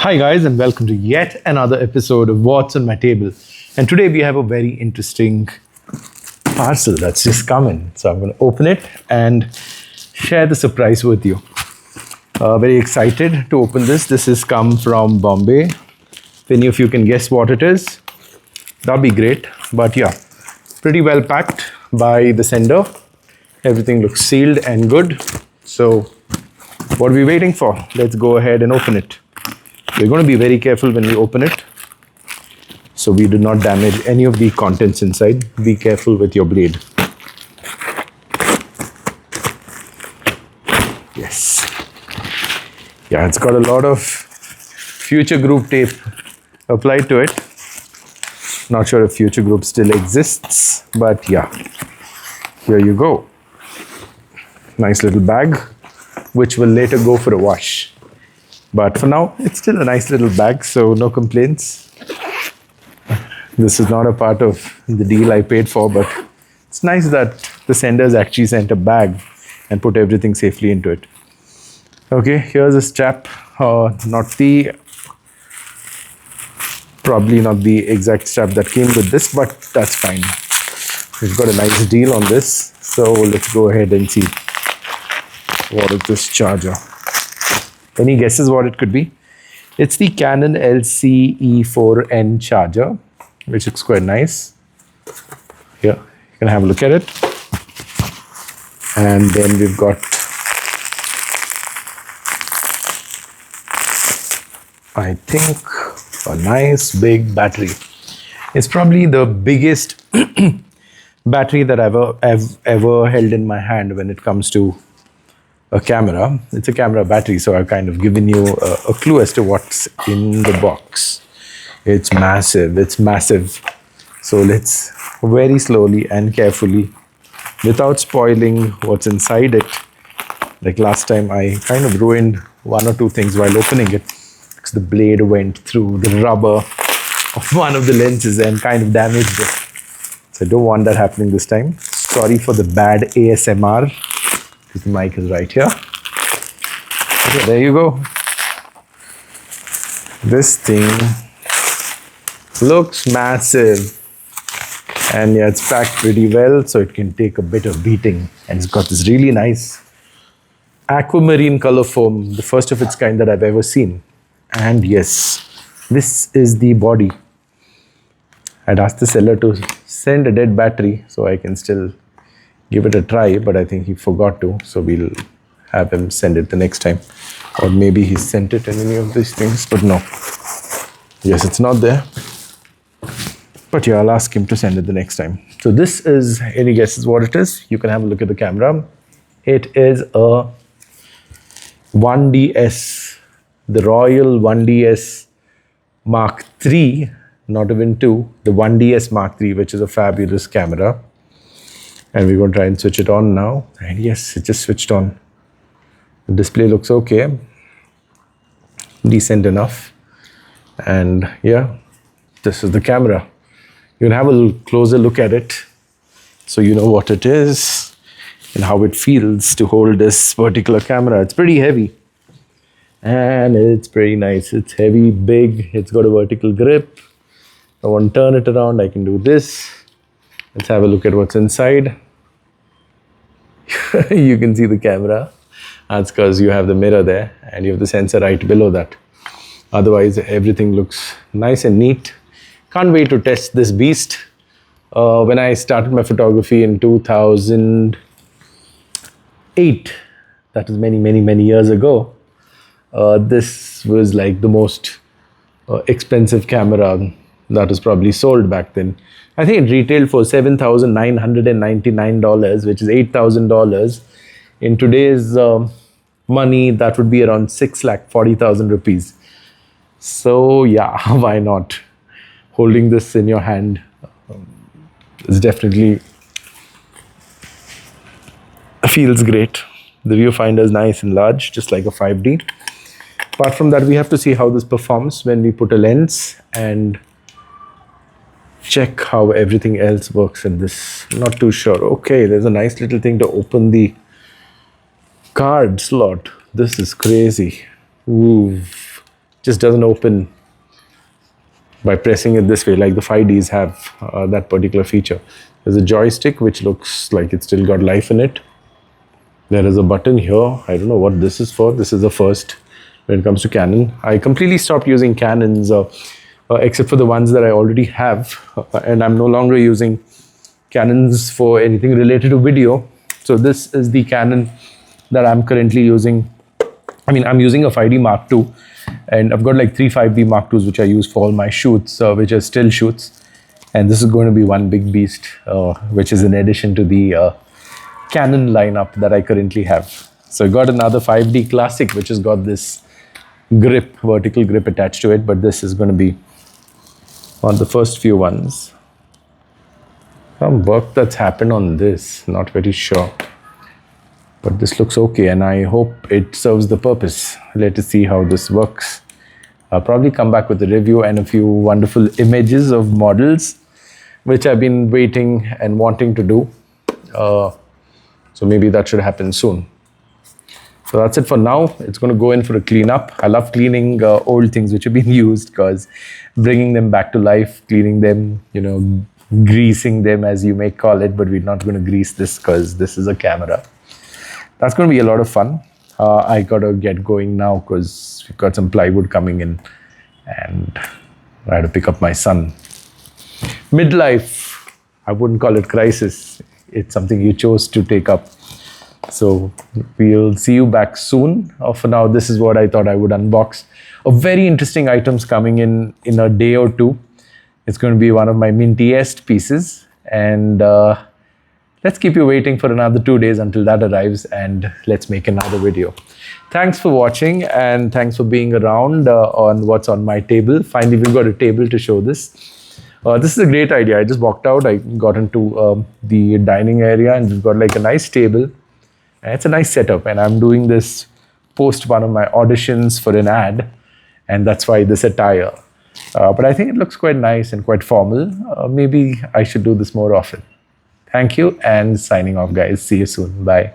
Hi, guys, and welcome to yet another episode of What's on My Table. And today we have a very interesting parcel that's just come in. So I'm going to open it and share the surprise with you. Very excited to open this. This has come from Bombay. If any of you can guess what it is, that'd be great. But yeah, pretty well packed by the sender. Everything looks sealed and good. So what are we waiting for? Let's go ahead and open it. We're going to be very careful when we open it, so we do not damage any of the contents inside. Be careful with your blade. Yes. Yeah, it's got a lot of Future Group tape applied to it. Not sure if Future Group still exists, but yeah, here you go. Nice little bag, which will later go for a wash. But for now, it's still a nice little bag, so no complaints. This is not a part of the deal I paid for, but it's nice that the senders actually sent a bag and put everything safely into it. Okay, here's a strap. Probably not the exact strap that came with this, but that's fine. We've got a nice deal on this, so let's go ahead and see what is this charger. Any guesses what it could be? It's the Canon LC-E4N charger, which looks quite nice. Here, you can have a look at it. And then we've got, I think, a nice big battery. It's probably the biggest battery that I've ever held in my hand when it comes to a camera. It's a camera battery, so I've kind of given you a clue as to what's in the box. It's massive. So let's very slowly and carefully, without spoiling what's inside it. Like last time, I kind of ruined one or two things while opening it, because the blade went through the rubber of one of the lenses and kind of damaged it. So I don't want that happening this time. Sorry for the bad ASMR. The mic is right here. Okay, there you go. This thing looks massive, and yeah, it's packed pretty well, so it can take a bit of beating. And it's got this really nice aquamarine color foam, the first of its kind that I've ever seen. And yes, this is the body. I'd asked the seller to send a dead battery so I can still give it a try, but I think he forgot to, so we'll have him send it the next time. Or maybe he sent it in any of these things, but no. Yes, it's not there. But yeah, I'll ask him to send it the next time. So this is, any guesses what it is? You can have a look at the camera. It is a 1DS, the Royal 1DS Mark III, not even 2, the 1DS Mark III, which is a fabulous camera. And we're going to try and switch it on now. And yes, it just switched on. The display looks okay. Decent enough. And yeah, this is the camera. You can have a closer look at it, so you know what it is and how it feels to hold this particular camera. It's pretty heavy. And it's pretty nice. It's heavy, big. It's got a vertical grip. I want to turn it around. I can do this. Let's have a look at what's inside. You can see the camera. That's because you have the mirror there and you have the sensor right below that. Otherwise, everything looks nice and neat. Can't wait to test this beast. When I started my photography in 2008, that was many years ago, this was like the most expensive camera that was probably sold back then. I think it retailed for $7,999, which is $8,000. In today's money, that would be around 6,40,000 rupees. So yeah, why not? Holding this in your hand is definitely feels great. The viewfinder is nice and large, just like a 5D. Apart from that, we have to see how this performs when we put a lens and check how everything else works in this. Not too sure. Okay, there's a nice little thing to open the card slot. This is crazy. Ooh. just doesn't open by pressing it this way, like the 5Ds have that particular feature. There's a joystick which looks like it's still got life in it. There is a button here. I don't know what this is for. This is the first when it comes to Canon. I completely stopped using Canons except for the ones that I already have. And I'm no longer using Canons for anything related to video. So this is the Canon that I'm currently using. I mean, I'm using a 5D Mark II. And I've got like 3 5D Mark IIs which I use for all my shoots, which are still shoots. And this is going to be one big beast, which is in addition to the Canon lineup that I currently have. So I got another 5D Classic, which has got this grip, vertical grip attached to it. But this is going to be one of the first few ones. Some work that's happened on this, not very sure. But this looks okay, and I hope it serves the purpose. Let us see how this works. I'll probably come back with a review and a few wonderful images of models, which I've been waiting and wanting to do. So maybe that should happen soon. So that's it for now. It's going to go in for a cleanup. I love cleaning old things which have been used, because bringing them back to life, cleaning them, greasing them, as you may call it, but we're not going to grease this because this is a camera. That's going to be a lot of fun. I got to get going now because we've got some plywood coming in and I had to pick up my son. Midlife, I wouldn't call it crisis. It's something you chose to take up. So we'll see you back soon. For now, this is what I thought I would unbox. A very interesting items coming in a day or two. It's going to be one of my mintiest pieces. And let's keep you waiting for another 2 days until that arrives, and let's make another video. Thanks for watching, and thanks for being around on what's on my table. Finally, we've got a table to show this. This is a great idea. I just walked out. I got into the dining area, and we've got like a nice table. And it's a nice setup, and I'm doing this post one of my auditions for an ad, and that's why this attire. But I think it looks quite nice and quite formal. Maybe I should do this more often. Thank you, and signing off, guys. See you soon. Bye.